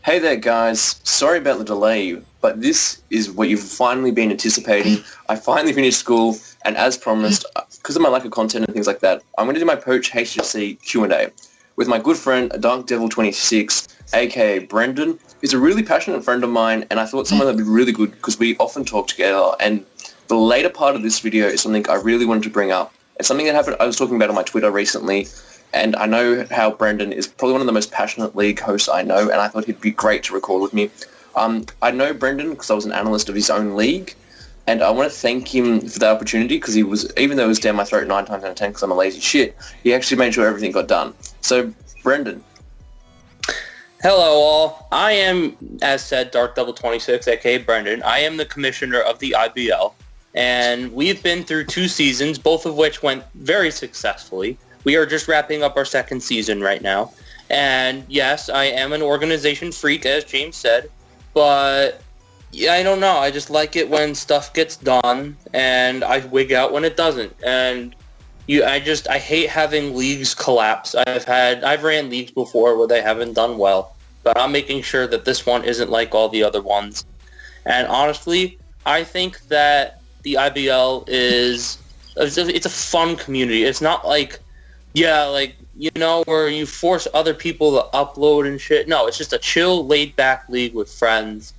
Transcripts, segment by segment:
Hey there guys, sorry about the delay, but this is what you've finally been anticipating. I finally finished school, and as promised, because of my lack of content and things like that, I'm going to do my Poach HSC Q&A with my good friend Darkdevil26, aka Brendan. He's a really passionate friend of mine, and I thought someone that would be really good because we often talk together, and the later part of this video is something I really wanted to bring up. It's something that happened, I was talking about on my Twitter recently, and I know how Brendan is probably one of the most passionate league hosts I know, and I thought he'd be great to record with me. I know Brendan because I was an analyst of his own league, and I want to thank him for that opportunity because he was, even though it was down my throat 9 times out of 10 because I'm a lazy shit, he actually made sure everything got done. So, Brendan. Hello all, I am, as said, Darkdevil26, aka Brendan. I am the commissioner of the IBL, and we've been through 2 seasons, both of which went very successfully. We are just wrapping up our 2nd season right now. And yes, I am an organization freak, as James said, but yeah, I don't know. I just like it when stuff gets done, and I wig out when it doesn't. And I hate having leagues collapse. I've ran leagues before where they haven't done well, but I'm making sure that this one isn't like all the other ones. And honestly, I think that the IBL it's a fun community. It's not like, where you force other people to upload and shit. No, it's just a chill, laid-back league with friends.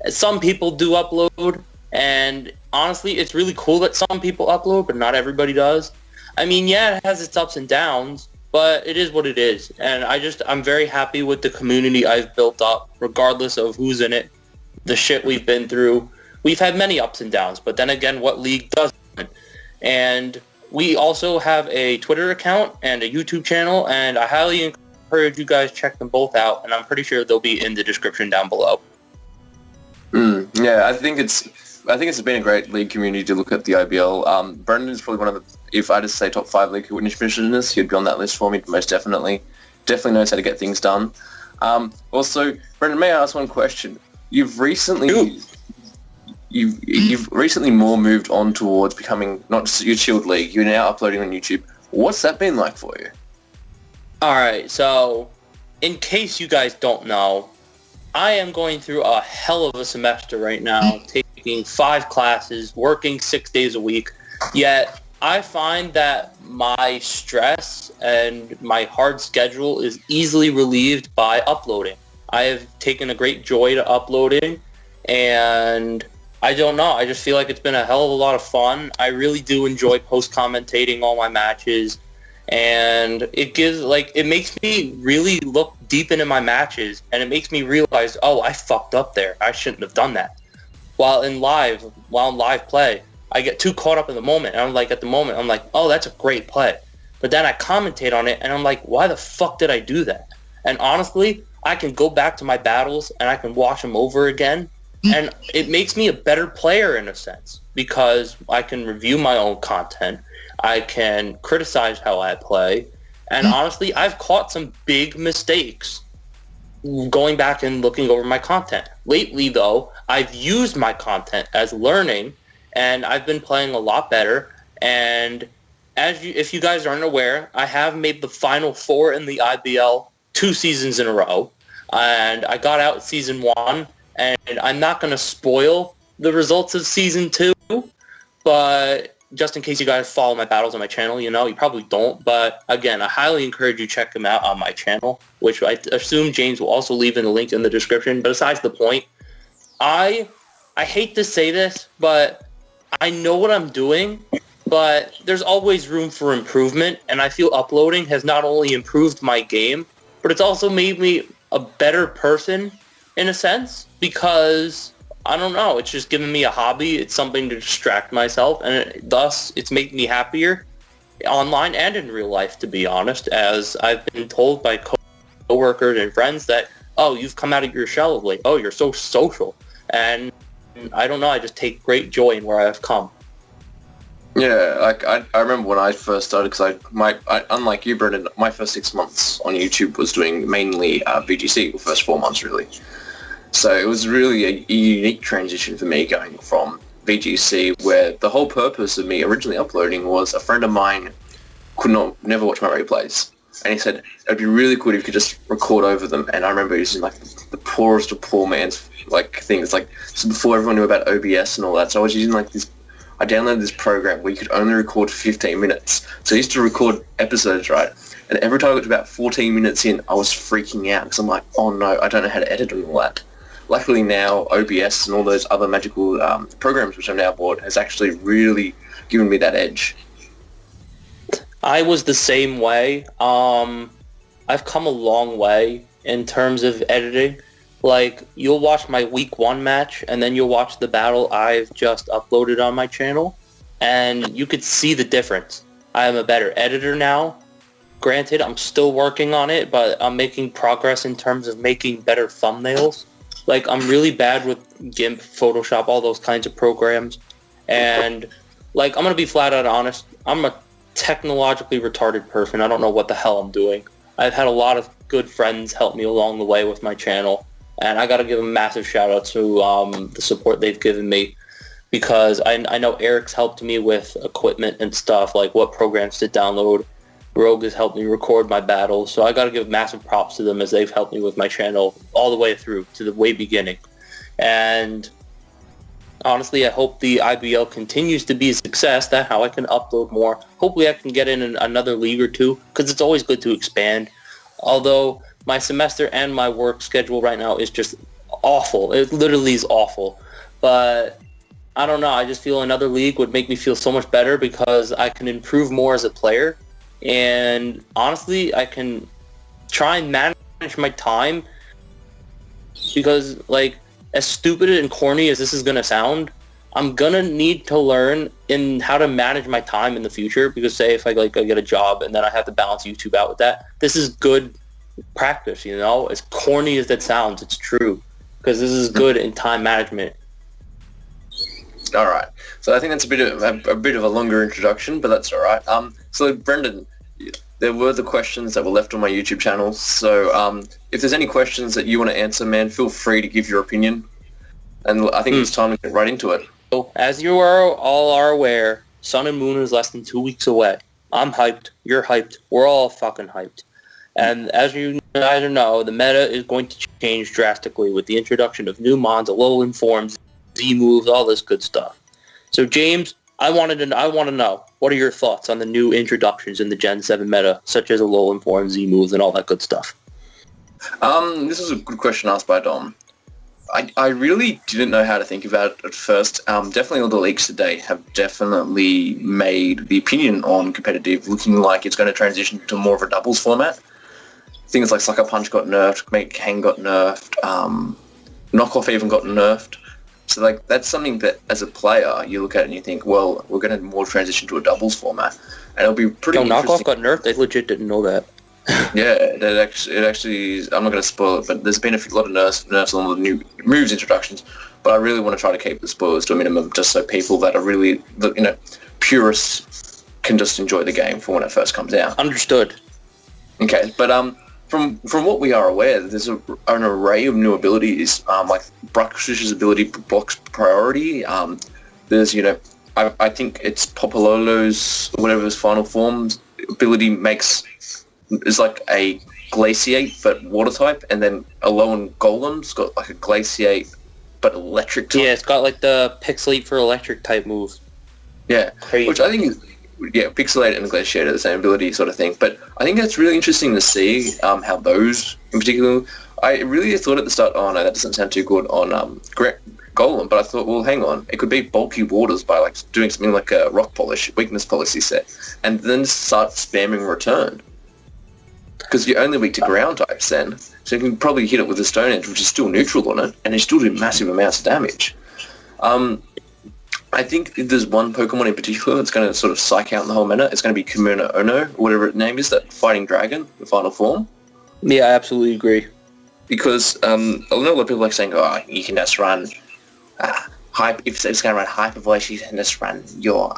Some people do upload, and honestly, it's really cool that some people upload, but not everybody does. I mean, yeah, it has its ups and downs, but it is what it is. And I'm very happy with the community I've built up, regardless of who's in it, the shit we've been through. We've had many ups and downs, but then again, what league doesn't? And we also have a Twitter account and a YouTube channel, and I highly encourage you guys check them both out, and I'm pretty sure they'll be in the description down below. Yeah, I think it's been a great league community to look at the IBL. Brendan is probably one of the, if I just say top 5 league commissioners, he'd be on that list for me, most definitely. Definitely knows how to get things done. Also, Brendan, may I ask one question? You've recently more moved on towards becoming not just your chilled league. You're now uploading on YouTube. What's that been like for you? Alright, so in case you guys don't know, I am going through a hell of a semester right now, taking 5 classes, working 6 days a week, yet I find that my stress and my hard schedule is easily relieved by uploading. I have taken a great joy to uploading, and I don't know, I just feel like it's been a hell of a lot of fun. I really do enjoy post-commentating all my matches, and it makes me really look deep into my matches, and it makes me realize, oh, I fucked up there. I shouldn't have done that. While in live play, I get too caught up in the moment, and at the moment, I'm like, oh, that's a great play. But then I commentate on it, and I'm like, why the fuck did I do that? And honestly, I can go back to my battles, and I can watch them over again, and it makes me a better player in a sense, because I can review my own content, I can criticize how I play, and honestly, I've caught some big mistakes going back and looking over my content. Lately, though, I've used my content as learning, and I've been playing a lot better, and if you guys aren't aware, I have made the Final 4 in the IBL 2 seasons in a row, and I got out Season 1, and I'm not going to spoil the results of Season 2, but just in case you guys follow my battles on my channel, you probably don't, but again, I highly encourage you check them out on my channel, which I assume James will also leave in the link in the description. But besides the point, I hate to say this, but I know what I'm doing, but there's always room for improvement, and I feel uploading has not only improved my game, but it's also made me a better person in a sense, because I don't know, it's just given me a hobby, it's something to distract myself, and thus it's making me happier online and in real life, to be honest, as I've been told by co-workers and friends that, oh, you've come out of your shell of late, oh, you're so social, and I don't know, I just take great joy in where I've come. Yeah, I remember when I first started, because unlike you, Brendan, my first 6 months on YouTube was doing mainly VGC, the first 4 months really. So it was really a unique transition for me going from VGC, where the whole purpose of me originally uploading was a friend of mine never watch my replays. And he said, it'd be really cool if you could just record over them. And I remember using the poorest of poor man's like things. Like, so before everyone knew about OBS and all that, so I was using like this. I downloaded this program where you could only record for 15 minutes. So I used to record episodes, right? And every time I got to about 14 minutes in, I was freaking out because I'm like, oh no, I don't know how to edit and all that. Luckily now, OBS and all those other magical programs which I've now bought has actually really given me that edge. I was the same way. I've come a long way in terms of editing. Like, you'll watch my week 1 match, and then you'll watch the battle I've just uploaded on my channel, and you could see the difference. I am a better editor now. Granted, I'm still working on it, but I'm making progress in terms of making better thumbnails. Like, I'm really bad with GIMP, Photoshop, all those kinds of programs. And, like, I'm going to be flat out honest. I'm a technologically retarded person. I don't know what the hell I'm doing. I've had a lot of good friends help me along the way with my channel. And I got to give a massive shout out to the support they've given me, because I know Eric's helped me with equipment and stuff, like what programs to download. Rogue has helped me record my battles, so I got to give massive props to them as they've helped me with my channel all the way through to the way beginning. And honestly, I hope the IBL continues to be a success. That's how I can upload more. Hopefully I can get in another league or two, because it's always good to expand. Although my semester and my work schedule right now is just awful. It literally is awful. But I don't know. I just feel another league would make me feel so much better, because I can improve more as a player. And honestly, I can try and manage my time, because, like, as stupid and corny as this is going to sound, I'm going to need to learn in how to manage my time in the future, because say if I get a job and then I have to balance YouTube out with that, this is good practice, you know? As corny as that sounds, it's true, because this is good in time management. All right. So I think that's a bit of a longer introduction, but that's all right. So Brendan, there were the questions that were left on my YouTube channel. So if there's any questions that you want to answer, man, feel free to give your opinion. And I think it's time to get right into it. So, as you all are aware, Sun and Moon is less than 2 weeks away. I'm hyped. You're hyped. We're all fucking hyped. And as you guys know, the meta is going to change drastically with the introduction of new mons, Alolan forms, Z moves, all this good stuff. So James, I want to know, what are your thoughts on the new introductions in the Gen 7 meta, such as Alolan forms, Z moves, and all that good stuff? This is a good question asked by Dom. I really didn't know how to think about it at first. Definitely all the leaks today have definitely made the opinion on competitive looking like it's going to transition to more of a doubles format. Things like Sucker Punch got nerfed, Make Hang got nerfed, Knockoff even got nerfed. So like that's something that as a player you look at it and you think, well, we're going to more transition to a doubles format, and it'll be pretty interesting. Knockoff got nerfed? I legit didn't know that. Yeah, it actually is, I'm not going to spoil it, but there's been a lot of nerfs on the new moves introductions, but I really want to try to keep the spoilers to a minimum, just so people that are really, purists can just enjoy the game for when it first comes out. Understood. Okay, but from what we are aware, there's an array of new abilities, like Brush's ability blocks priority. There's, I think it's Popololo's, whatever his final form's ability is like a Glaciate but water type, and then Alolan Golem's got like a Glaciate but electric type. Yeah, it's got like the Pixelate for electric type moves. Yeah, Crazy. Which I think is, Pixelate and Glaciate are the same ability sort of thing, but I think that's really interesting to see how those in particular, I really thought at the start, oh no, that doesn't sound too good on Golem, but I thought, well, hang on, it could be bulky waters by like doing something like a rock polish, weakness policy set, and then start spamming return. Because you're only weak to ground types then, so you can probably hit it with a Stone Edge, which is still neutral on it, and you still do massive amounts of damage. I think if there's one Pokemon in particular that's going to sort of psych out in the whole meta, it's going to be Kimono Ono, or whatever its name is, that fighting dragon, the final form. Yeah, I absolutely agree. Because I know a lot of people like saying, oh, you can just run if it's going to run Hyper Voice, you can just run your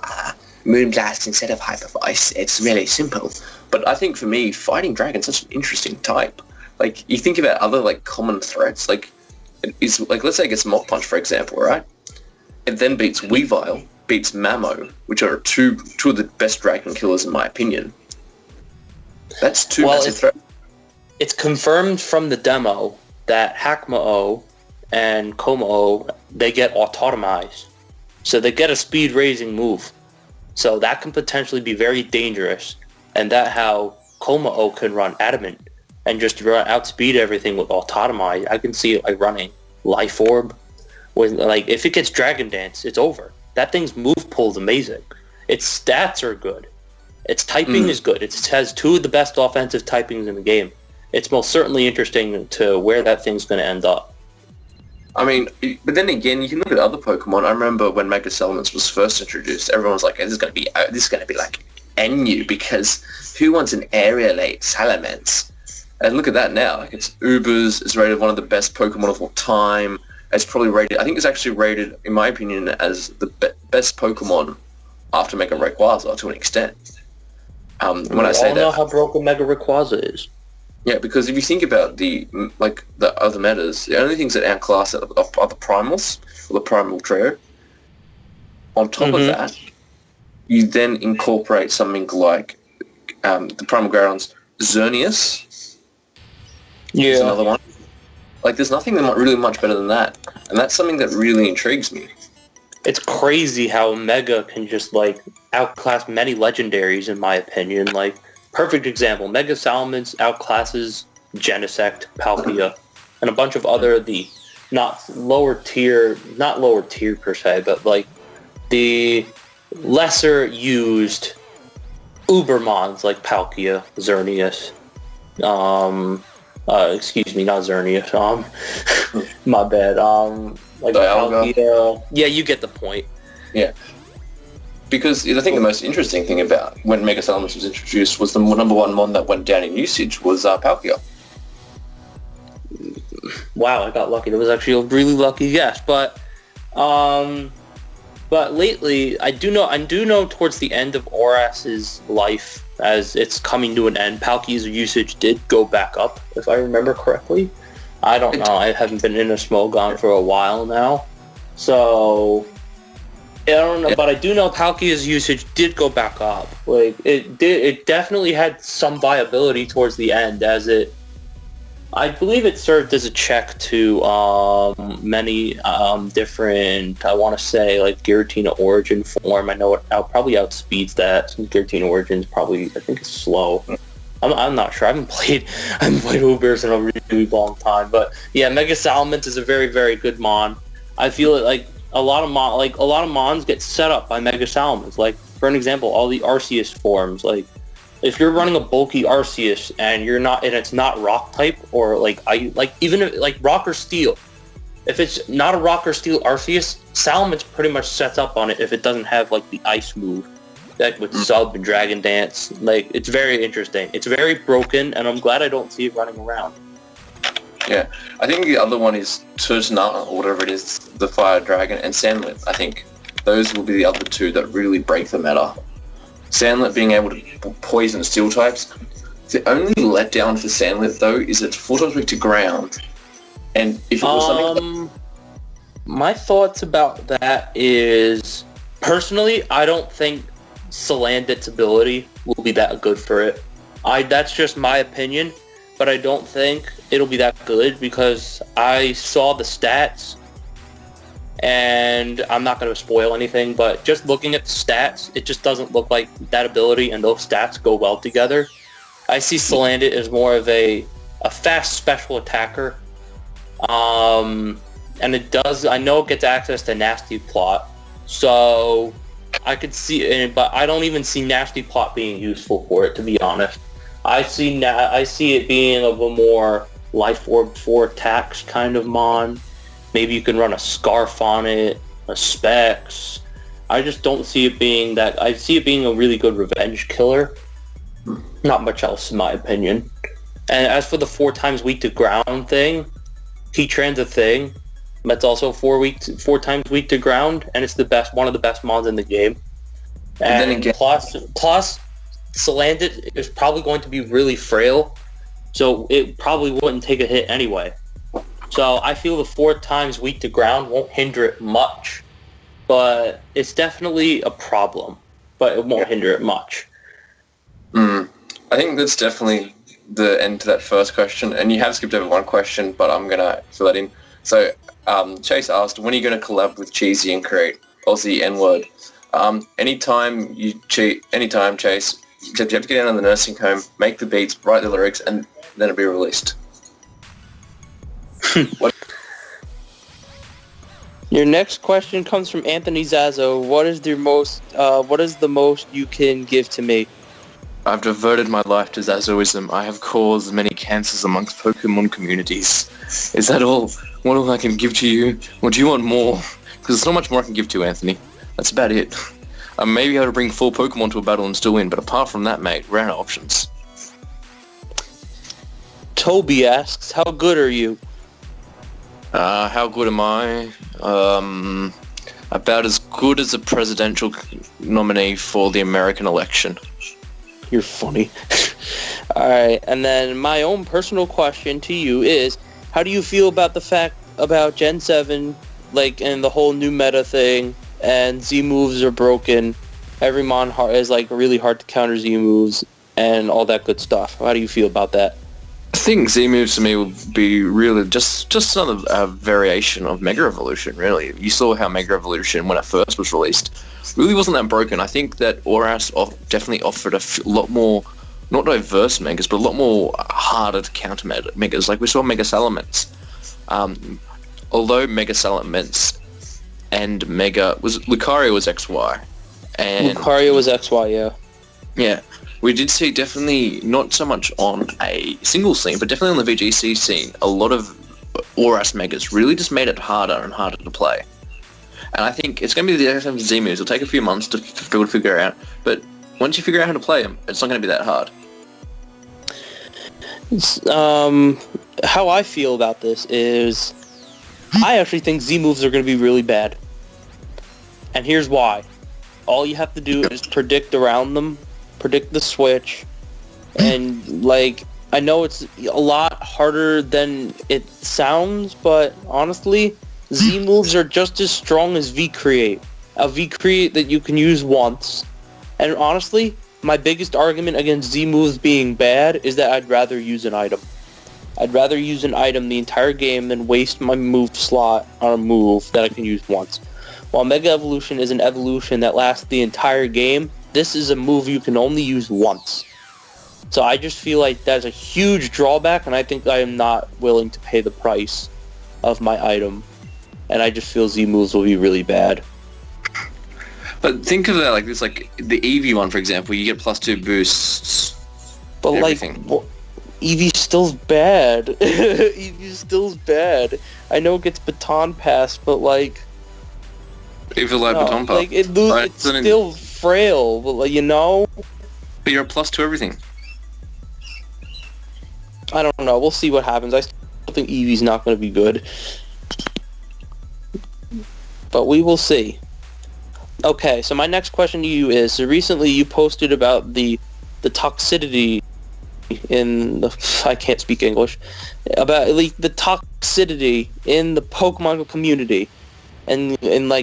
Moonblast instead of Hyper Voice. It's really simple. But I think for me, fighting dragon's such an interesting type. Like, you think about other like common threats, like let's say it gets Mach Punch, for example, right? It then beats Weavile, beats Mamo, which are two of the best dragon killers in my opinion. That's two massive threats. It's confirmed from the demo that Hakma-O and Koma-O, they get autotomized. So they get a speed raising move. So that can potentially be very dangerous. And that how Koma-O can run Adamant and just outspeed everything with autotomize. I can see it like running Life Orb. With, like, if it gets Dragon Dance, it's over. That thing's move pool is amazing. Its stats are good. Its typing is good. It has two of the best offensive typings in the game. It's most certainly interesting to where that thing's going to end up. I mean, but then again, you can look at other Pokemon. I remember when Mega Salamence was first introduced, everyone was like, "This is going to be like NU, because who wants an area-late Salamence?" And look at that now. Like, it's Ubers. It's rated one of the best Pokemon of all time. It's probably rated. I think it's actually rated, in my opinion, as the best Pokemon after Mega Rayquaza to an extent. When I say that, know how broken Mega Rayquaza is. Yeah, because if you think about the other metas, the only things that outclass it are the primals, or the primal trio. On top of that, you then incorporate something like the primal Groudons, Xerneas. Yeah. Is another one. Like, there's nothing really much better than that, and that's something that really intrigues me. It's crazy how Mega can just, like, outclass many legendaries, in my opinion. Like, perfect example, Mega Salamence outclasses Genesect, Palkia, and a bunch of other, not lower tier per se, but, like, the lesser used Ubermons, like Palkia, Xerneas, excuse me, not Xerneas, my bad, like Dialga. Palkia. Yeah, you get the point. Yeah. Because I think the most interesting thing about when Mega Salamence was introduced was the number one mon that went down in usage was Palkia. Wow, I got lucky. That was actually a really lucky guess. But lately, I do know towards the end of Oras's life, as it's coming to an end, Palkia's usage did go back up, if I remember correctly. I don't know. I haven't been in a Smogon for a while now, so I don't know. But I do know Palkia's usage did go back up. Like, it did. It definitely had some viability towards the end, as I believe it served as a check to many different, I want to say, like, Giratina Origin form. I know it probably outspeeds that, since Giratina Origin is probably, I think it's slow. I'm not sure. I haven't played Ubers in a really long time. But yeah, Mega Salamence is a very, very good mon. I feel like a lot of mons get set up by Mega Salamence. Like, for an example, all the Arceus forms, like, if you're running a bulky Arceus and it's not rock type, or even if, like, rock or steel, if it's not a rock or steel Arceus, Salamence pretty much sets up on it if it doesn't have, like, the ice move, like with Sub and Dragon Dance. Like, it's very interesting. It's very broken, and I'm glad I don't see it running around. Yeah, I think the other one is Turtona, or whatever it is, the Fire Dragon, and Sandlit. I think those will be the other two that really break the meta. Sandlit being able to poison steel types. The only letdown for Sandlit, though, is it's 4 times weak to ground. And if it was something... My thoughts about that is, personally, I don't think Salandit's ability will be that good for it. That's just my opinion, but I don't think it'll be that good, because I saw the stats, and I'm not going to spoil anything, but just looking at the stats, it just doesn't look like that ability and those stats go well together. I see Salandit as more of a fast special attacker, and I know it gets access to Nasty Plot, so I could see it, but I don't even see Nasty Plot being useful for it, to be honest. I see it being of a more Life Orb 4 attacks kind of mon. Maybe you can run a Scarf on it, a Specs. I just don't see it being that. I see it being a really good revenge killer. Not much else, in my opinion. And as for the 4 times weak to ground thing, Heatran's a thing. That's also 4 times weak to ground, and it's one of the best mons in the game. And then again, plus Salandit is probably going to be really frail, so it probably wouldn't take a hit anyway. So I feel the 4 times weak to ground won't hinder it much, but it's definitely a problem, but it won't hinder it much. I think that's definitely the end to that first question, and you have skipped over one question, but I'm gonna fill that in. So, Chase asked, when are you gonna collab with Cheesy and create Aussie N-word? Anytime, Chase. Except you have to get out of the nursing home, make the beats, write the lyrics, and then it'll be released. What? Your next question comes from Anthony Zazzo. What is the most you can give to me? I've devoted my life to Zazzoism. I have caused many cancers amongst Pokemon communities. Is that all? What all I can give to you? Or do you want more? Because there's not much more I can give to you, Anthony. That's about it. I may be able to bring 4 Pokemon to a battle and still win, but apart from that, mate, we're out of options. Toby asks, how good are you? How good am I? About as good as a presidential nominee for the American election. You're funny. Alright, and then my own personal question to you is, how do you feel about the fact about Gen 7, and the whole new meta thing, and Z moves are broken, every mon is really hard to counter Z moves, and all that good stuff? How do you feel about that? I think Z moves to me will be really just another variation of Mega Evolution, really. You saw how Mega Evolution, when it first was released, really wasn't that broken. I think that Oras definitely offered a lot more, not diverse Megas, but a lot more harder to counter Megas. Like we saw Mega Salamence. Although Mega Salamence and Mega... Lucario was XY. And Lucario was XY, yeah. Yeah. We did see definitely, not so much on a single scene, but definitely on the VGC scene, a lot of Oras Megas really just made it harder and harder to play. And I think it's going to be the exact same with Z moves. It'll take a few months to figure out, but once you figure out how to play them, it's not going to be that hard. How I feel about this is, I actually think Z moves are going to be really bad. And here's why. All you have to do is predict around them, predict the switch, and I know it's a lot harder than it sounds, but honestly, Z moves are just as strong as V create. A V create that you can use once. And honestly, my biggest argument against Z moves being bad is that I'd rather use an item. I'd rather use an item the entire game than waste my move slot on a move that I can use once. While Mega Evolution is an evolution that lasts the entire game, this is a move you can only use once. So I just feel like that's a huge drawback, and I think I am not willing to pay the price of my item. And I just feel Z moves will be really bad. But think of that like this, like the Eevee one, for example, you get +2 boosts. But Eevee's still bad. Eevee's still bad. I know it gets baton passed, but Even baton pass. It's still frail, but But you're a +2 everything. I don't know. We'll see what happens. I still think Eevee's not going to be good. But we will see. Okay, so my next question to you is, so recently you posted about the toxicity in the... I can't speak English. About the toxicity in the Pokemon community. And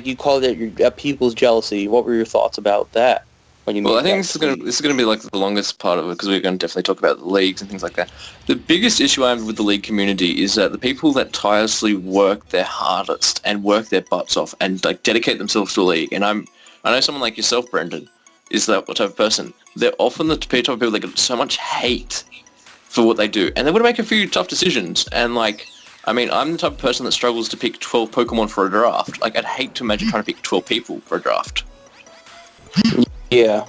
you called it people's jealousy. What were your thoughts about that? When you I think this is gonna be the longest part of it, because we're going to definitely talk about the leagues and things like that. The biggest issue I have with the league community is that the people that tirelessly work their hardest and work their butts off and dedicate themselves to a league, and I know someone like yourself, Brendan, is that type of person. They're often the type of people that get so much hate for what they do, and they would make a few tough decisions. And I'm the type of person that struggles to pick 12 Pokemon for a draft. I'd hate to imagine trying to pick 12 people for a draft. Yeah.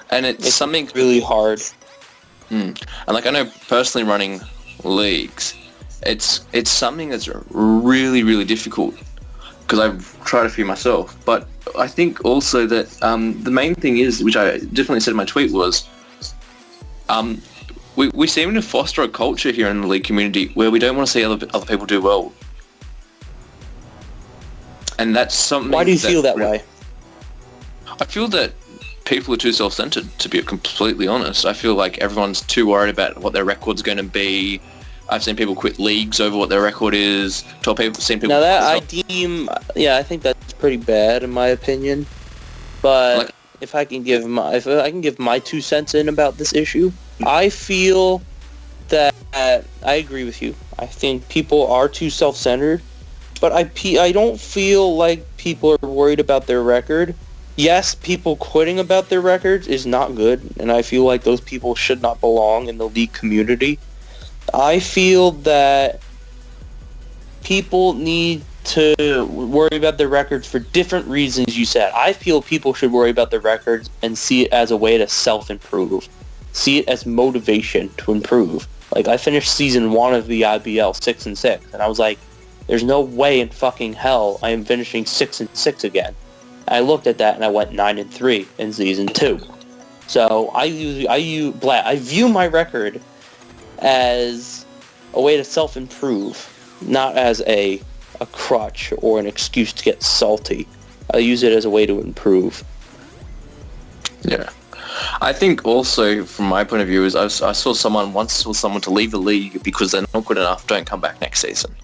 And it's something really hard. And I know personally running leagues, it's something that's really, really difficult, because I've tried a few myself. But I think also that the main thing is, which I definitely said in my tweet, was we seem to foster a culture here in the league community where we don't want to see other people do well. And that's something... Why do you feel that way? I feel that people are too self-centered, to be completely honest. I feel like everyone's too worried about what their record's going to be. I've seen people quit leagues over what their record is. Seen people... Now that I think that's pretty bad in my opinion. But if I can give my 2 cents in about this issue, I feel that I agree with you. I think people are too self-centered, but I don't feel like people are worried about their record. Yes, people quitting about their records is not good, and I feel like those people should not belong in the league community. I feel that people need to worry about their records for different reasons you said. I feel people should worry about their records and see it as a way to self-improve. See it as motivation to improve. Like, I finished season 1 of the IBL 6-6, and I was like, there's no way in fucking hell I am finishing 6-6 again. I looked at that and I went 9-3 in season 2. So I view my record as a way to self-improve, not as a crutch or an excuse to get salty. I use it as a way to improve. Yeah. I think also, from my point of view, is I saw someone to leave a league because they're not good enough, don't come back next season.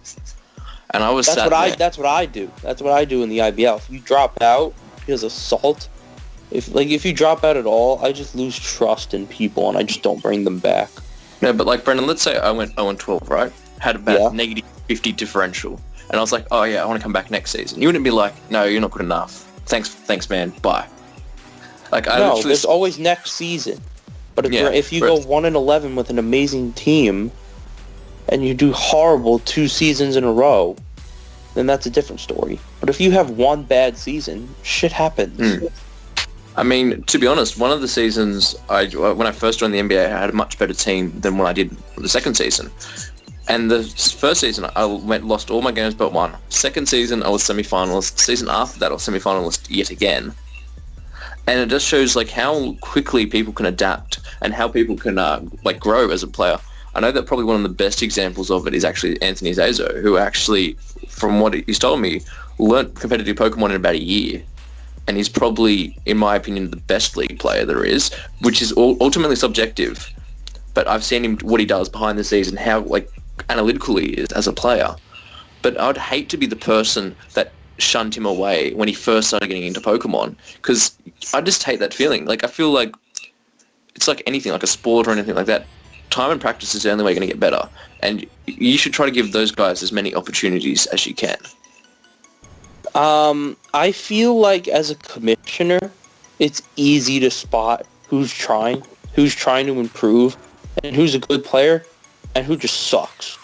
And I was That's what I do. That's what I do in the IBL. If you drop out because of salt, if you drop out at all, I just lose trust in people and I just don't bring them back. No, but like, Brendan, let's say I went 0-12, right? Had about negative 50 differential. And I was like, oh yeah, I want to come back next season. You wouldn't be like, no, you're not good enough. Thanks, man. Bye. Like, there's always next season. But if you go 1-11 with an amazing team and you do horrible 2 seasons in a row, then that's a different story. But if you have one bad season, shit happens. I mean, to be honest, one of the seasons, when I first joined the NBA, I had a much better team than what I did the second season. And the first season, I lost all my games but one. Second season, I was semi-finalist. Season after that, I was semi-finalist yet again. And it just shows like how quickly people can adapt and how people can grow as a player. I know that probably one of the best examples of it is actually Anthony Zazo, who actually, from what he's told me, learnt competitive Pokemon in about a year. And he's probably, in my opinion, the best league player there is, which is ultimately subjective. But I've seen him, what he does behind the scenes and how analytical he is as a player. But I'd hate to be the person that shunned him away when he first started getting into Pokemon, because I just hate that feeling. Like, I feel like it's like anything, like a sport or anything like that. Time and practice is the only way you're going to get better. And you should try to give those guys as many opportunities as you can. I feel like as a commissioner, it's easy to spot who's trying to improve, and who's a good player, and who just sucks.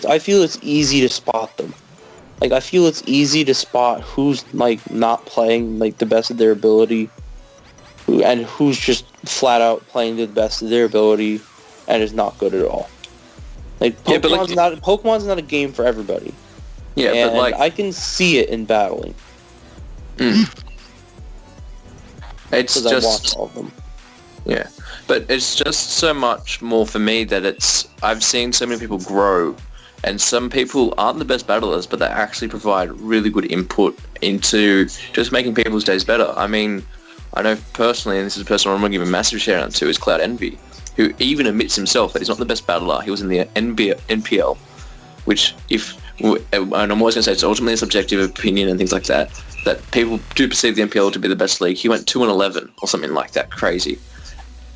I feel it's easy to spot them. Like, I feel it's easy to spot who's, not playing, the best of their ability, and who's just flat out playing to the best of their ability and is not good at all. Pokemon's not a game for everybody. Yeah, and but I can see it in battling. It's just... I watch all of them. Yeah, but it's just so much more for me that I've seen so many people grow, and some people aren't the best battlers, but they actually provide really good input into just making people's days better. I mean, I know personally, and this is a person I'm going to give a massive shout out to, is Cloud Envy, who even admits himself that he's not the best battler. He was in the NPL, which and I'm always going to say it's ultimately a subjective opinion and things like that people do perceive the NPL to be the best league. He went 2-11 or something like that, crazy.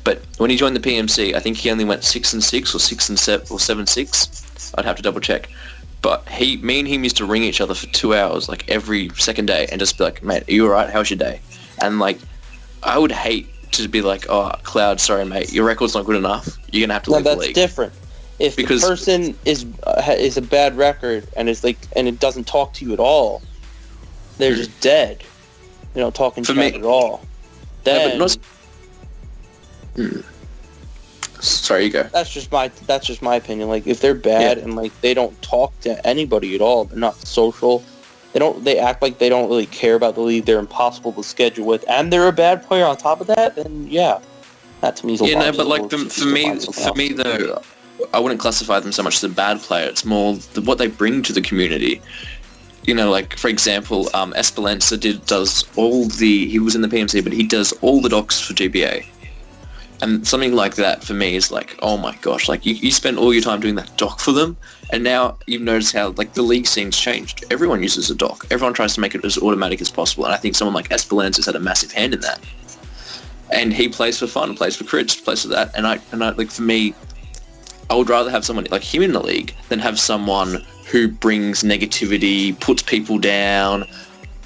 But when he joined the PMC, I think he only went 6-6 or 6-7 or 7-6. I'd have to double check. But me and him used to ring each other for 2 hours, every second day, and just be like, mate, are you alright? How's your day? And I would hate to be like, oh, Cloud, sorry, mate, your record's not good enough. You're gonna have to leave the league. That's different. If the person is a bad record and and it doesn't talk to you at all, they're just dead. They don't talk shit at all. Then. No, Sorry, you go. That's just my opinion. If they're bad and they don't talk to anybody at all, they're not social. They act like they don't really care about the league. They're impossible to schedule with, and they're a bad player on top of that. Then that to me is a lot. But for me though, I wouldn't classify them so much as a bad player. It's more what they bring to the community. For example, Esperanza does all he was in the PMC, but he does all the docs for GBA. And something like that for me is oh my gosh, you spend all your time doing that doc for them, and now you've noticed how the league scene's changed. Everyone uses a doc. Everyone tries to make it as automatic as possible, and I think someone like Esperanza has had a massive hand in that. and he plays for fun, plays for crits, plays for that. And I like, for me, I would rather have someone like him in the league than have someone who brings negativity, puts people down,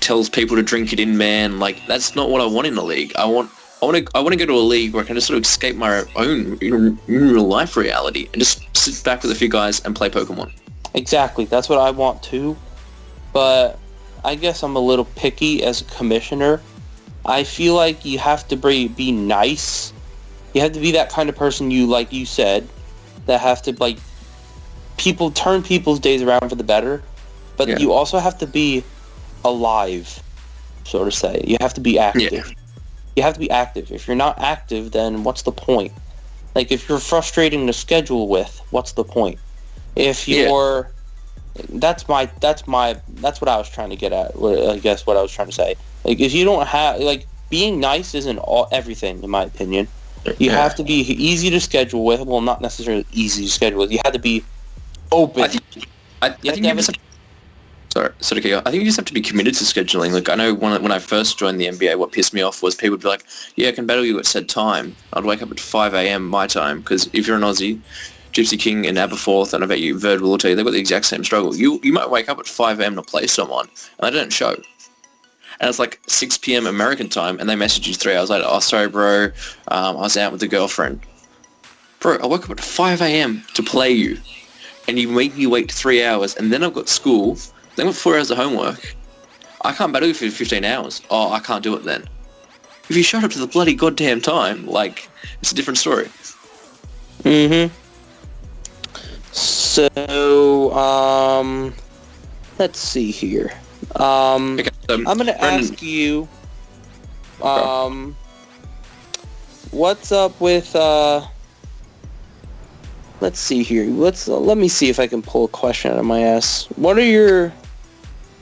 tells people to drink it in, man. Like, that's not what I want in the league. I want to go to a league where I can just sort of escape my own real life reality and just sit back with a few guys and play Pokemon. Exactly. That's what I want too. But I guess I'm a little picky as a commissioner. I feel like you have to be nice. You have to be that kind of person, like you said, that have to, like, turn people's days around for the better. But you also have to be alive, so to say. You have to be active. Yeah. You have to be active. If you're not active, then what's the point? Like, if you're frustrating the schedule with, what's the point? If you're... That's what I was trying to get at, I guess what I was trying to say. Like, if you don't have... Like, being nice isn't everything, in my opinion. You have to be easy to schedule with. Well, not necessarily easy to schedule with. You have to be open. I think you just have to be committed to scheduling. Like, I know when I first joined the NBA, what pissed me off was people would be like, yeah, I can battle you at said time. I'd wake up at 5 a.m. my time, because if you're an Aussie, Gypsy King and Aberforth, and I bet you Verd will tell you, they've got the exact same struggle. You might wake up at 5 a.m. to play someone, and they don't show. And it's like 6 p.m. American time, and they message you 3 hours later, oh, sorry, bro, I was out with a girlfriend. Bro, I woke up at 5 a.m. to play you, and you make me wait 3 hours, and then I've got school, then I've got 4 hours of homework. I can't battle you for 15 hours. Oh, I can't do it then. If you showed up to the bloody goddamn time, like, it's a different story. Mm-hmm. So, let's see here. Okay, I'm going to ask you, what's up with, let's see here. Let me see if I can pull a question out of my ass. What are your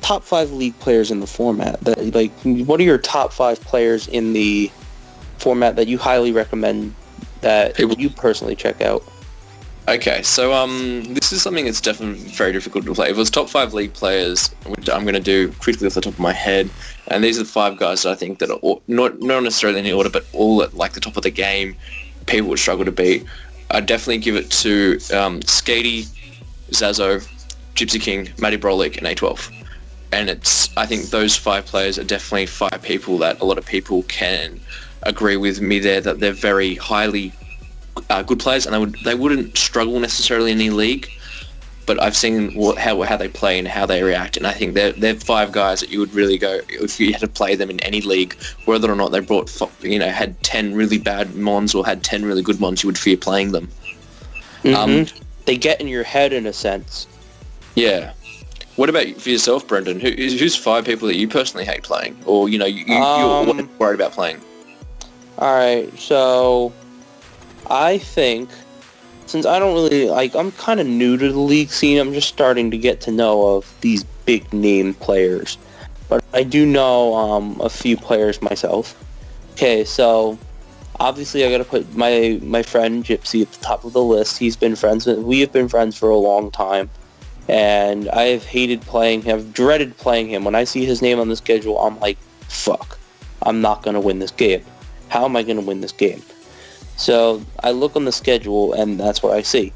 top 5 league players in the format? What are your top 5 players in the format that you highly recommend that you personally check out? Okay, so this is something that's definitely very difficult to play. If it was top 5 league players, which I'm going to do quickly off the top of my head, and these are the 5 guys that I think that are not necessarily in any order, but all at like the top of the game, people would struggle to beat. I'd definitely give it to Skatey, Zazo, Gypsy King, Matty Brolic, and A12. And I think those 5 players are definitely 5 people that a lot of people can agree with me there, that they're very highly good players, and they wouldn't struggle necessarily in any league, but I've seen how they play and how they react, and I think they're 5 guys that you would really go, if you had to play them in any league, whether or not they had 10 really bad mons or had 10 really good mons, you would fear playing them. Mm-hmm. They get in your head in a sense. Yeah. What about for yourself, Brendan? Who's 5 people that you personally hate playing, or you're worried about playing? All right, so I think, since I don't really, I'm kind of new to the league scene, I'm just starting to get to know of these big name players. But I do know a few players myself. Okay, so obviously I gotta put my friend Gypsy at the top of the list. We have been friends for a long time. And I've hated playing him, I've dreaded playing him. When I see his name on the schedule, I'm like, fuck, I'm not gonna win this game. How am I gonna win this game? So I look on the schedule, and that's what I see,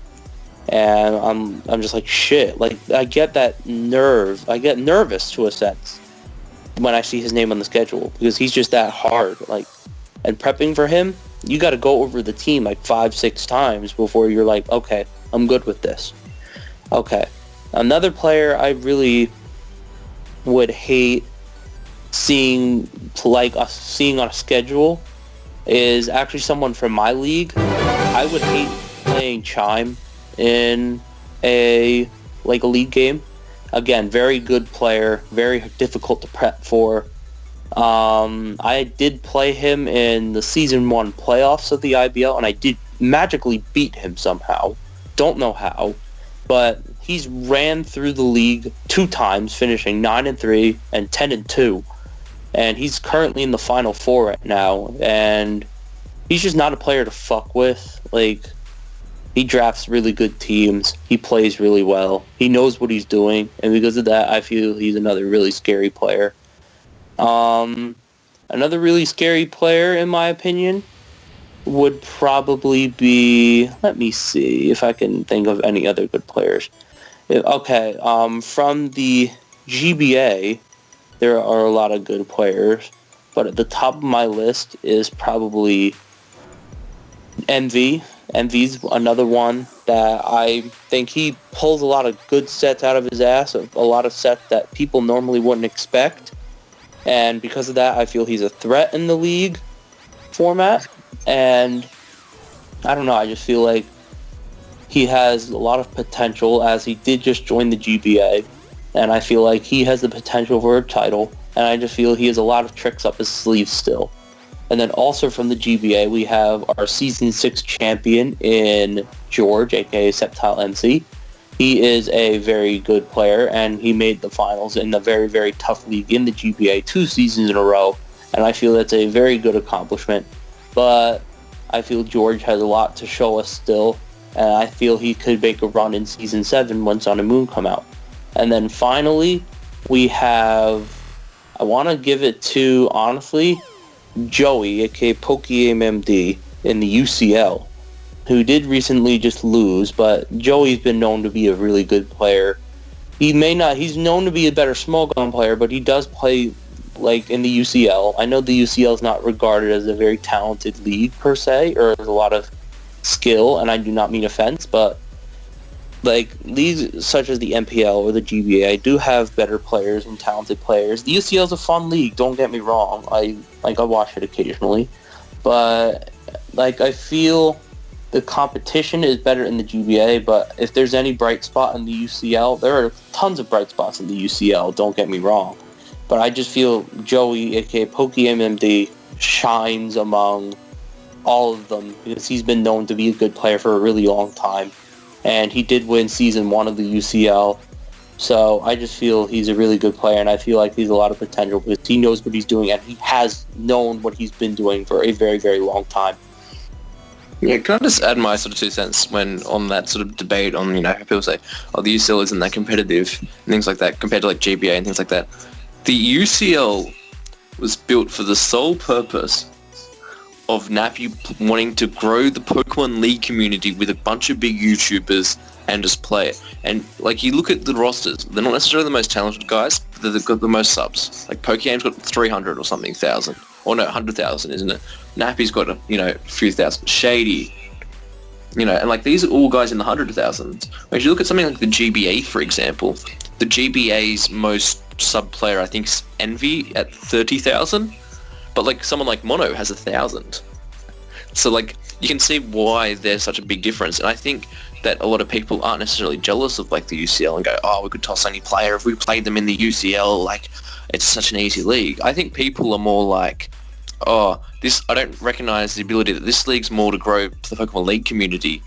and I'm just like, shit. Like, I get nervous to a sense when I see his name on the schedule, because he's just that hard. Like, and prepping for him, you got to go over the team like 5-6 times before you're like, okay, I'm good with this. Okay, another player I really would hate seeing on a schedule is actually someone from my league. I would hate playing Chime in a league game. Again, very good player, very difficult to prep for. I did play him in the Season 1 playoffs of the IBL, and I did magically beat him somehow. Don't know how, but he's ran through the league 2 times, finishing 9-3 and 10-2. And he's currently in the Final Four right now, and he's just not a player to fuck with. Like, he drafts really good teams, he plays really well, he knows what he's doing, and because of that, I feel he's another really scary player. Another really scary player, in my opinion, would probably be... Let me see if I can think of any other good players. From the GBA, there are a lot of good players, but at the top of my list is probably MV. MV's another one that I think he pulls a lot of good sets out of his ass, a lot of sets that people normally wouldn't expect. And because of that, I feel he's a threat in the league format. And I don't know, I just feel like he has a lot of potential, as he did just join the GBA. And I feel like he has the potential for a title. And I just feel he has a lot of tricks up his sleeve still. And then also from the GBA, we have our Season 6 champion in George, aka Septile MC. He is a very good player, and he made the finals in a very, very tough league in the GBA 2 seasons in a row. And I feel that's a very good accomplishment. But I feel George has a lot to show us still. And I feel he could make a run in Season 7 when Sun and Moon come out. And then finally, we have... I want to give it to, honestly, Joey, aka PokeMMD, in the UCL, who did recently just lose, but Joey's been known to be a really good player. He's known to be a better small gun player, but he does play, like, in the UCL. I know the UCL is not regarded as a very talented league, per se, or there's a lot of skill, and I do not mean offense, but, like, leagues such as the MPL or the GBA do have better players and talented players. The UCL is a fun league, don't get me wrong. I watch it occasionally. But, like, I feel the competition is better in the GBA, but if there's any bright spot in the UCL, there are tons of bright spots in the UCL, don't get me wrong. But I just feel Joey, aka PokeMMD, shines among all of them because he's been known to be a good player for a really long time. And he did win Season 1 of the UCL. So I just feel he's a really good player, and I feel like he's a lot of potential because he knows what he's doing, and he has known what he's been doing for a very, very long time. Yeah, can I just add my sort of 2 cents when on that sort of debate on, how people say, oh, the UCL isn't that competitive and things like that compared to like GBA and things like that. The UCL was built for the sole purpose of Nappy wanting to grow the Pokemon League community with a bunch of big YouTubers and just play it. And, like, you look at the rosters, they're not necessarily the most talented guys, but they've got the most subs. Like, Pokegame's got 300 or something thousand. Or no, 100,000, isn't it? Nappy's got, a few thousand. Shady. And, like, these are all guys in the 100,000s. If you look at something like the GBA, for example, the GBA's most sub player, I think, is Envy at 30,000. But, like, someone like Mono has 1,000. So, like, you can see why there's such a big difference. And I think that a lot of people aren't necessarily jealous of, like, the UCL and go, oh, we could toss any player if we played them in the UCL. Like, it's such an easy league. I think people are more like, oh, I don't recognize the ability that this league's more to grow the Pokemon League community.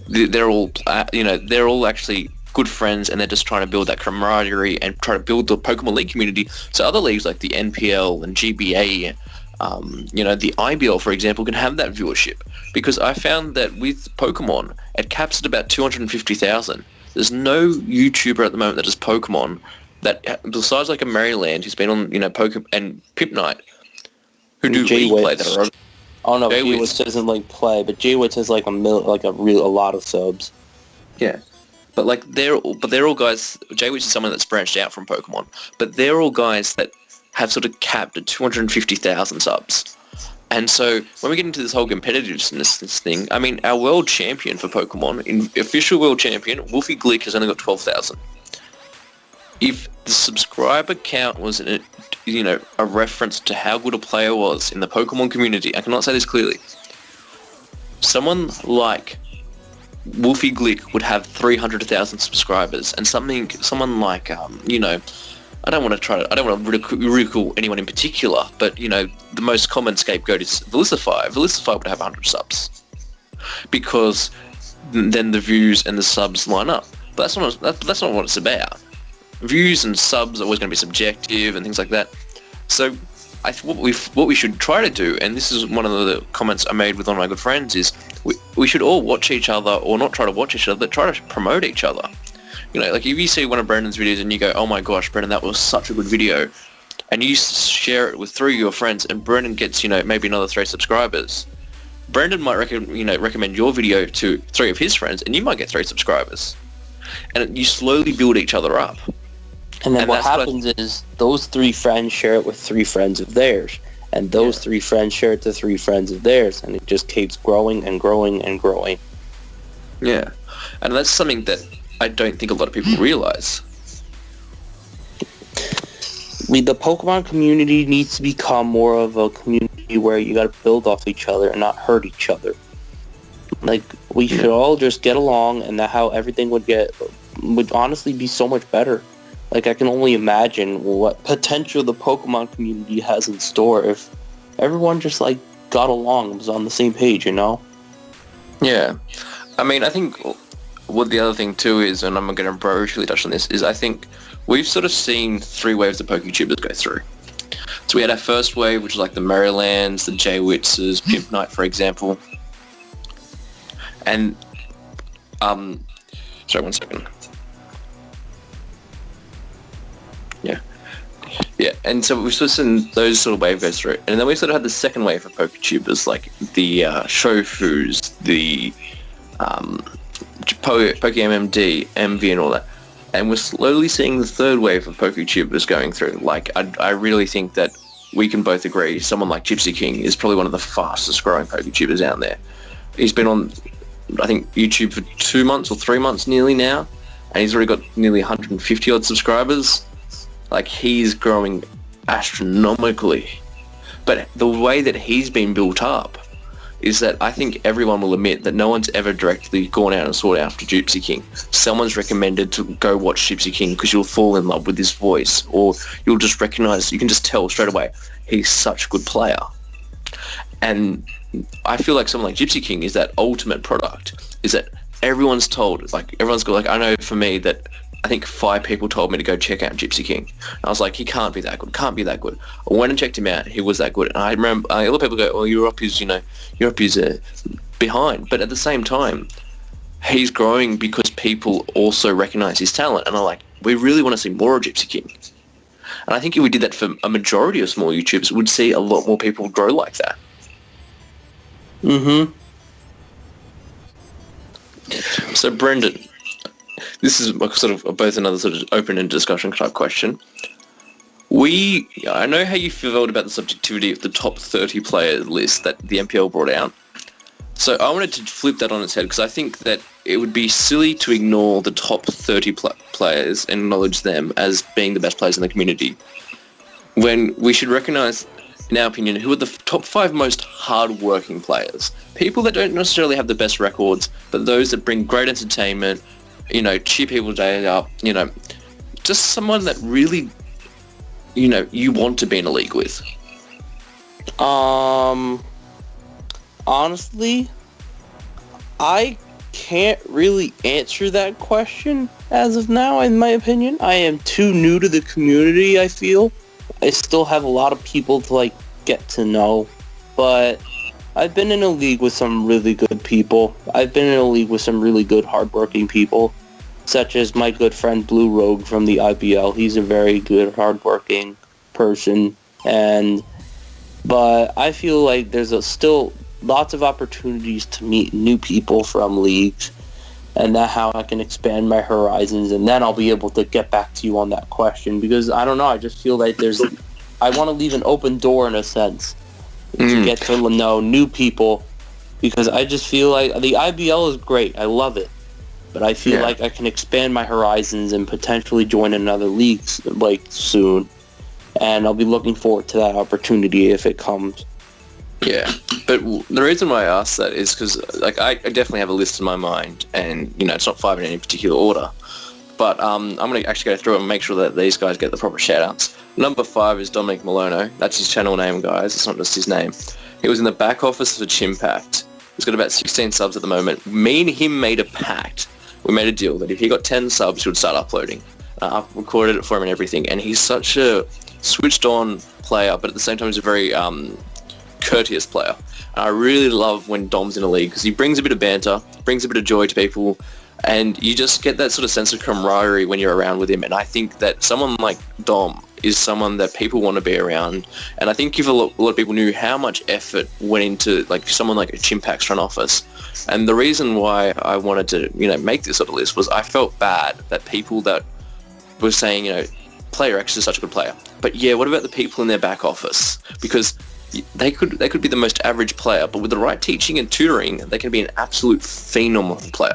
They're all, they're all actually good friends, and they're just trying to build that camaraderie and try to build the Pokemon League community. So other leagues like the NPL and GBA, the IBL, for example, can have that viewership. Because I found that with Pokemon, it caps at about 250,000. There's no YouTuber at the moment that does Pokemon that, besides like a Maryland, who's been on, Pokemon and Pip Night, who do league play that are... Oh no, J-Witz doesn't like play, but J-Witz has like a lot of subs. Yeah. But like they're all guys. J-Witz is someone that's branched out from Pokemon, but they're all guys that have sort of capped at 250,000 subs. And so when we get into this whole competitiveness thing, I mean, our world champion for Pokemon, official world champion, Wolfie Glick, has only got 12,000. If the subscriber count was, a reference to how good a player was in the Pokemon community, I cannot say this clearly, someone like Wolfie Glick would have 300,000 subscribers, and someone like, I don't want to ridicule anyone in particular, but, the most common scapegoat is Velicify. Velicify would have 100 subs. Because then the views and the subs line up. But that's not what it's about. Views and subs are always going to be subjective and things like that. So what we should try to do, and this is one of the comments I made with one of my good friends, is we should all watch each other, or not try to watch each other, but try to promote each other. Like if you see one of Brendan's videos and you go, oh my gosh, Brendan, that was such a good video, and you share it with 3 of your friends, and Brendan gets, maybe another 3 subscribers, Brendan might recommend your video to 3 of his friends, and you might get 3 subscribers. And you slowly build each other up. And then what happens is those 3 friends share it with 3 friends of theirs. And those 3 friends share it to 3 friends of theirs. And it just keeps growing and growing and growing. Yeah. And that's something that I don't think a lot of people realize. The Pokemon community needs to become more of a community where you got to build off each other and not hurt each other. Like, we should all just get along, and that how everything would honestly be so much better. Like, I can only imagine what potential the Pokemon community has in store if everyone just, like, got along and was on the same page, Yeah. I mean, I think what the other thing, too, is, and I'm going to briefly touch on this, is I think we've sort of seen 3 waves of PokeTubers go through. So we had our first wave, which was like the Marylands, the J-Witzes, Pimp Knight, for example. And, sorry, 1 second. Yeah, and so we've sort of seen those sort of wave goes through. And then we sort of had the second wave of PokeTubers, like the Shofus, the PokeMMD, MV and all that. And we're slowly seeing the third wave of PokeTubers going through. Like, I really think that we can both agree someone like Gypsy King is probably one of the fastest growing PokeTubers out there. He's been on, I think, YouTube for 2 months or 3 months nearly now, and he's already got nearly 150 odd subscribers. Like, he's growing astronomically. But the way that he's been built up is that I think everyone will admit that no one's ever directly gone out and sought after Gypsy King. Someone's recommended to go watch Gypsy King because you'll fall in love with his voice, or you'll just recognize, you can just tell straight away, he's such a good player. And I feel like someone like Gypsy King is that ultimate product, is that everyone's told, like, everyone's got, like, I know for me that I think 5 people told me to go check out Gypsy King. And I was like, he can't be that good, can't be that good. I went and checked him out, he was that good. And I remember, a lot of people go, well, Europe is behind. But at the same time, he's growing because people also recognize his talent. And I'm like, we really want to see more of Gypsy King. And I think if we did that for a majority of small YouTubers, we'd see a lot more people grow like that. Mm-hmm. So, Brendan, this is sort of both another sort of open-ended discussion type question. I know how you felt about the subjectivity of the top 30 player list that the MPL brought out. So I wanted to flip that on its head, because I think that it would be silly to ignore the top 30 players and acknowledge them as being the best players in the community, when we should recognise, in our opinion, who are the top 5 most hard-working players. People that don't necessarily have the best records, but those that bring great entertainment, cheer people day up, just someone that really, you want to be in a league with. Honestly, I can't really answer that question as of now, in my opinion. I am too new to the community, I feel. I still have a lot of people to, get to know, but I've been in a league with some really good people. I've been in a league with some really good, hardworking people, such as my good friend Blue Rogue from the IBL. He's a very good, hardworking person, but I feel like there's still lots of opportunities to meet new people from leagues, and that's how I can expand my horizons, and then I'll be able to get back to you on that question, because I don't know, I just feel like I want to leave an open door in a sense to get to know new people, because I just feel like the IBL is great, I love it, but I feel like I can expand my horizons and potentially join another league soon, and I'll be looking forward to that opportunity if it comes. Yeah, but the reason why I asked that is because, I definitely have a list in my mind, and, it's not 5 in any particular order, but I'm going to actually go through it and make sure that these guys get the proper shout-outs. Number 5 is Dominic Malono. That's his channel name, guys. It's not just his name. He was in the back office of Chimpact. He's got about 16 subs at the moment. Me and him made a pact. We made a deal that if he got 10 subs, he would start uploading. I've recorded it for him and everything, and he's such a switched-on player, but at the same time he's a very courteous player. And I really love when Dom's in a league, because he brings a bit of banter, brings a bit of joy to people, and you just get that sort of sense of camaraderie when you're around with him. And I think that someone like Dom is someone that people want to be around. And I think if a lot of people knew how much effort went into like someone like a Chimpac's front office. And the reason why I wanted to, make this sort of list was I felt bad that people that were saying, player X is such a good player. But yeah, what about the people in their back office? Because they could be the most average player, but with the right teaching and tutoring, they can be an absolute phenomenal player.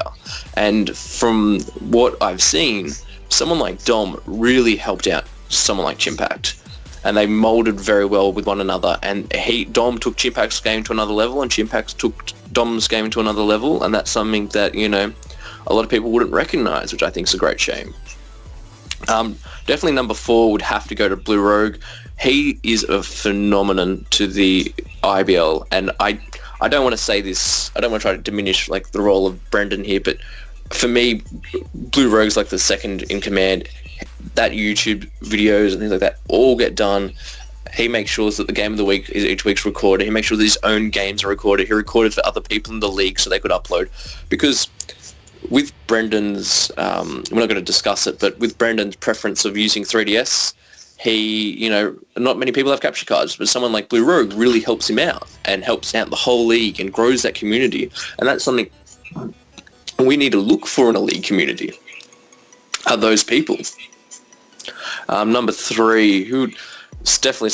And from what I've seen, someone like Dom really helped out someone like Chimpact, and they molded very well with one another. And Dom took Chimpact's game to another level, and Chimpact took Dom's game to another level, and that's something that a lot of people wouldn't recognize, which I think is a great shame. Definitely number 4 would have to go to Blue Rogue. He is a phenomenon to the IBL, and I don't want to say this, I don't want to try to diminish like the role of Brendan here, but for me, Blue Rogue's like the second in command. That YouTube videos and things like that all get done. He makes sure that the game of the week is each week's recorded. He makes sure that his own games are recorded. He recorded for other people in the league so they could upload. Because with Brendan's, we're not going to discuss it, but with Brendan's preference of using 3DS, he, not many people have capture cards, but someone like Blue Rogue really helps him out and helps out the whole league and grows that community. And that's something we need to look for in a league community, are those people. Number 3, it's definitely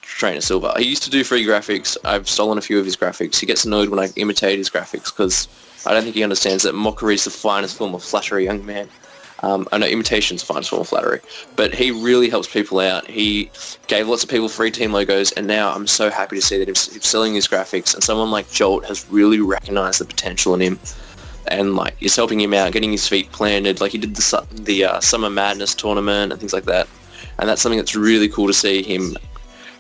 Trainer Silver. He used to do free graphics. I've stolen a few of his graphics. He gets annoyed when I imitate his graphics because I don't think he understands that mockery is the finest form of flattery, young man. I know imitation's the finest form of flattery, but he really helps people out. He gave lots of people free team logos, and now I'm so happy to see that he's selling his graphics, and someone like Jolt has really recognized the potential in him, and like is helping him out, getting his feet planted. Like he did the Summer Madness tournament and things like that, and that's something that's really cool to see him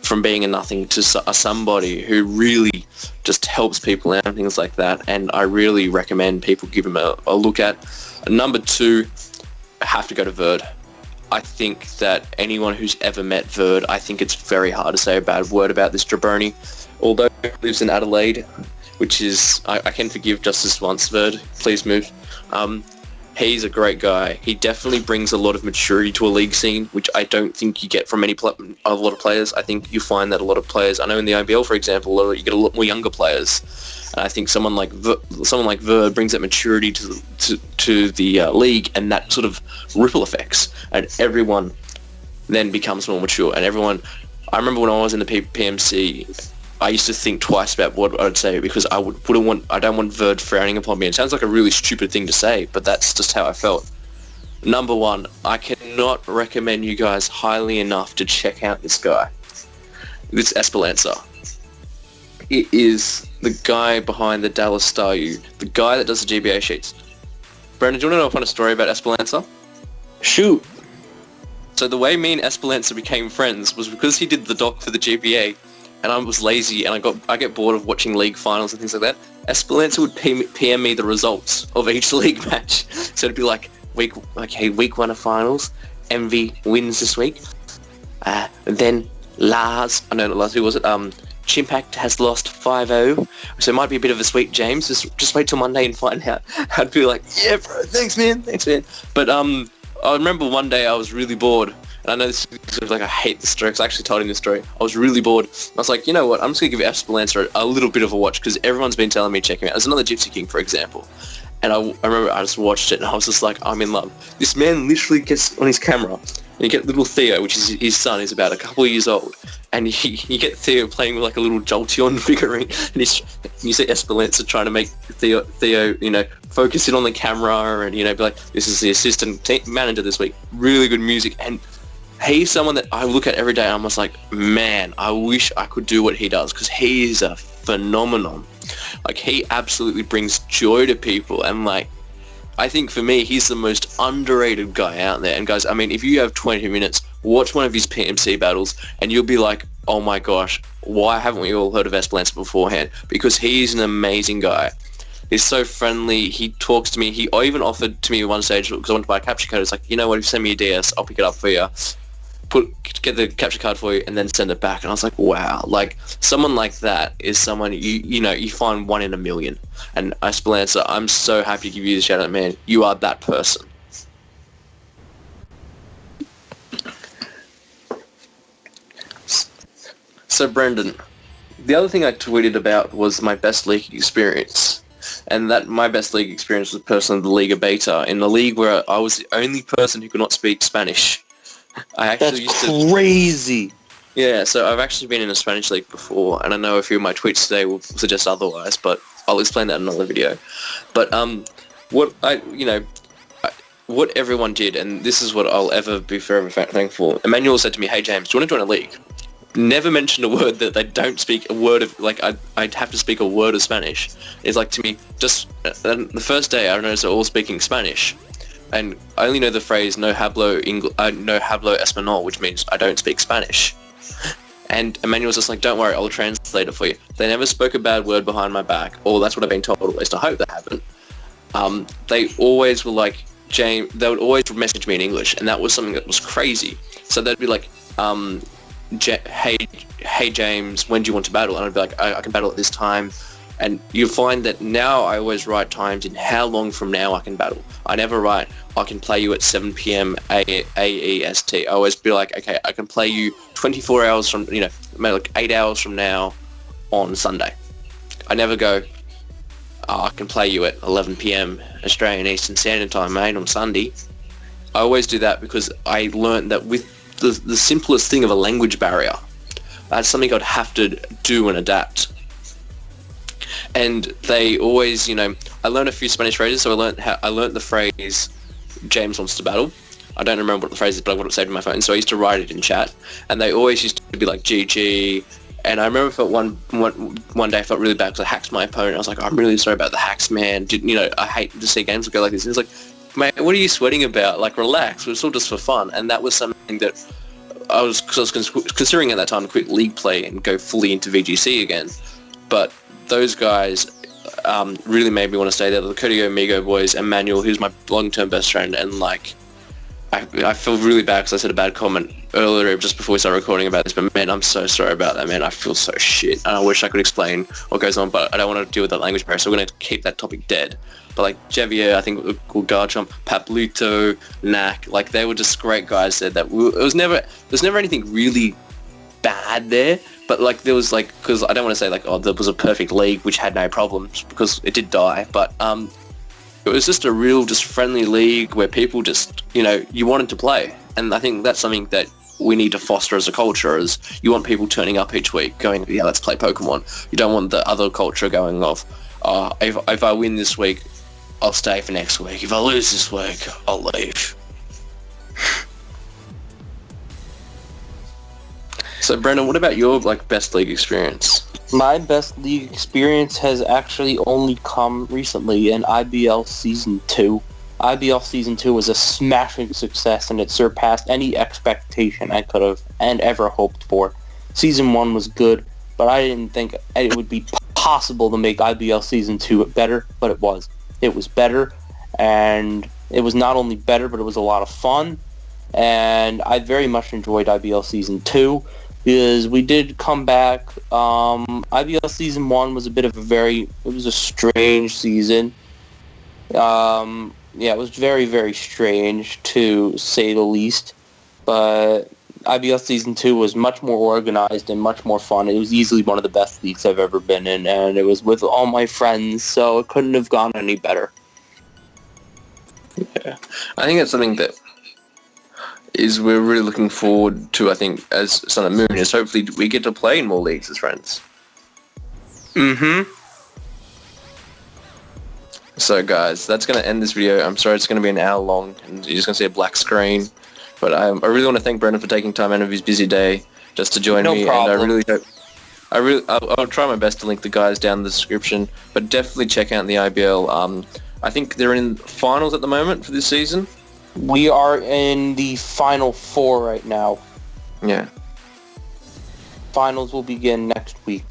from being a nothing to a somebody who really just helps people out and things like that. And I really recommend people give him a look at. Number 2, I have to go to Verd. I think that anyone who's ever met Verd, I think it's very hard to say a bad word about this jabroni. Although he lives in Adelaide, which is, I can forgive just this once, Verd. Please move. He's a great guy. He definitely brings a lot of maturity to a league scene, which I don't think you get from a lot of players. I think you find that a lot of players, I know in the IBL, for example, you get a lot more younger players. And I think someone like Verd brings that maturity to the league, and that sort of ripple effects, and everyone then becomes more mature. And I remember when I was in the PMC, I used to think twice about what I'd say because I don't want Verd frowning upon me. It sounds like a really stupid thing to say, but that's just how I felt. Number 1, I cannot recommend you guys highly enough to check out this guy. This Esperanza. It is the guy behind the Dallas Star U, the guy that does the GBA sheets. Brandon, do you want to know a funny story about Esperanza? Shoot. So the way me and Esperanza became friends was because he did the doc for the GBA, and I was lazy, and I get bored of watching league finals and things like that. Esperanza would PM me the results of each league match. So it'd be like, week 1 of finals, MV wins this week. Then Lars, who was it? Chimpact has lost 5-0, so it might be a bit of a sweet, James. Just wait till Monday and find out. I'd be like, yeah, bro, thanks, man. But I remember one day I was really bored. And I know this is like, I hate this story because I actually told him this story. I was really bored. I was like, you know what? I'm just going to give Esperanza a little bit of a watch because everyone's been telling me to check him out. There's another Gypsy King, for example. And I remember I just watched it and I was just like, I'm in love. This man literally gets on his camera and you get little Theo, which is his son, he's about a couple of years old. And you get Theo playing with like a little Jolteon figurine. And you see Esperanza trying to make Theo, focus in on the camera and, be like, this is the assistant manager this week. Really good music. And he's someone that I look at every day and I'm just like, man, I wish I could do what he does because he is a phenomenon. Like, he absolutely brings joy to people. And, like, I think for me, he's the most underrated guy out there. And, guys, I mean, if you have 20 minutes, watch one of his PMC battles and you'll be like, oh, my gosh, why haven't we all heard of Esperanza beforehand? Because he's an amazing guy. He's so friendly. He talks to me. He even offered to me at one stage, because I wanted to buy a capture card, it's like, you know what, if you send me a DS, I'll pick it up for you. Get the capture card for you and then send it back. And I was like, wow, like someone like that is someone you find 1 in a million. And Esperanza, I'm so happy to give you the shout out, man. You are that person. So Brendan, the other thing I tweeted about was my best league experience. And that my best league experience was personally the Liga Beta, in the league where I was the only person who could not speak Spanish. That's crazy. Yeah, so I've actually been in a Spanish league before, and I know a few of my tweets today will suggest otherwise, but I'll explain that in another video. But what everyone did, and this is what I'll ever be forever thankful. Emmanuel said to me, "Hey James, do you want to join a league?" Never mentioned a word that they don't speak a word of, like I'd have to speak a word of Spanish. It's like, to me, just the first day I noticed they're all speaking Spanish, and I only know the phrase no hablo español, which means I don't speak Spanish. And Emmanuel's just like, don't worry, I'll translate it for you. They never spoke a bad word behind my back, or that's what I've been told, at least I hope they haven't. They always were like, James, they would always message me in English, and that was something that was crazy. So they'd be like, hey James, when do you want to battle? And I'd be like, I can battle at this time. And you find that now I always write times in how long from now I can battle. I never write, I can play you at 7 p.m. AEST. I always be like, okay, I can play you 24 hours from, maybe like 8 hours from now on Sunday. I never go, I can play you at 11 p.m. Australian Eastern Standard Time, mate, on Sunday. I always do that because I learned that with the simplest thing of a language barrier, that's something I'd have to do and adapt. And they always, I learned a few Spanish phrases, so I learned the phrase, James wants to battle. I don't remember what the phrase is, but I've got it saved in my phone, so I used to write it in chat. And they always used to be like, GG. And I remember one day I felt really bad because I hacked my opponent. I was like, I'm really sorry about the hacks, man. I hate to see games go like this. And he's like, mate, what are you sweating about? Like, relax. It's all just for fun. And that was something that I was considering at that time to quit league play and go fully into VGC again. But those guys really made me want to stay there. The Cody Amigo boys, Emmanuel, who's my long-term best friend, and like, I feel really bad because I said a bad comment earlier just before we started recording about this, but man, I'm so sorry about that, man. I feel so shit, and I wish I could explain what goes on, but I don't want to deal with that language barrier, so we're going to keep that topic dead. But like Javier, I think, or Garchomp, Papluto, Knack, like they were just great guys there. There's never anything really bad there, but like there was like, because I don't want to say like, oh, there was a perfect league which had no problems, because it did die, but it was just a real, just friendly league where people just, you wanted to play. And I think that's something that we need to foster as a culture, is you want people turning up each week going, yeah, let's play Pokemon. You don't want the other culture going off, if I win this week, I'll stay for next week. If I lose this week, I'll leave. So Brendan, what about your best league experience? My best league experience has actually only come recently in IBL Season 2. IBL Season 2 was a smashing success, and it surpassed any expectation I could have and ever hoped for. Season 1 was good, but I didn't think it would be possible to make IBL Season 2 better, but it was. It was better, and it was not only better, but it was a lot of fun, and I very much enjoyed IBL Season 2. Because we did come back. IBL Season 1 was it was a strange season. It was very, very strange, to say the least. But IBL Season 2 was much more organized and much more fun. It was easily one of the best leagues I've ever been in, and it was with all my friends, so it couldn't have gone any better. Yeah, I think that's something that we're really looking forward to, I think, as Sun and Moon, is hopefully we get to play in more leagues as friends. Mm-hmm. So guys, that's going to end this video. I'm sorry it's going to be an hour long, and you're just going to see a black screen. But I really want to thank Brendan for taking time out of his busy day just to join me. Problem. And I really hope... I'll try my best to link the guys down in the description, but definitely check out the IBL. I think they're in finals at the moment for this season. We are in the Final Four right now. Yeah. Finals will begin next week.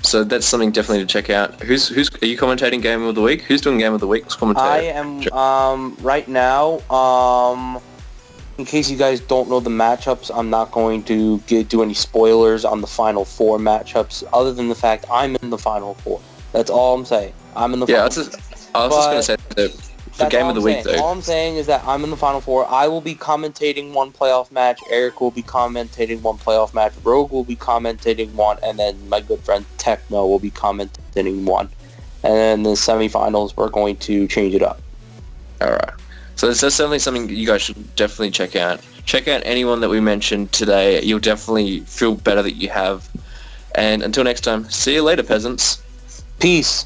So that's something definitely to check out. Who's are you commentating Game of the Week? Who's doing Game of the Week? I am right now. In case you guys don't know the matchups, I'm not going to do any spoilers on the Final Four matchups, other than the fact I'm in the Final Four. That's all I'm saying. I'm in the Final Four. I was just going to say that That's game all of the I'm week, saying. though. All I'm saying is that I'm in the Final Four. I will be commentating one playoff match. Eric will be commentating one playoff match. Rogue will be commentating one. And then my good friend Techno will be commentating one. And then the semifinals, we're going to change it up. All right. So that's definitely something you guys should definitely check out. Check out anyone that we mentioned today. You'll definitely feel better that you have. And until next time, see you later, peasants. Peace.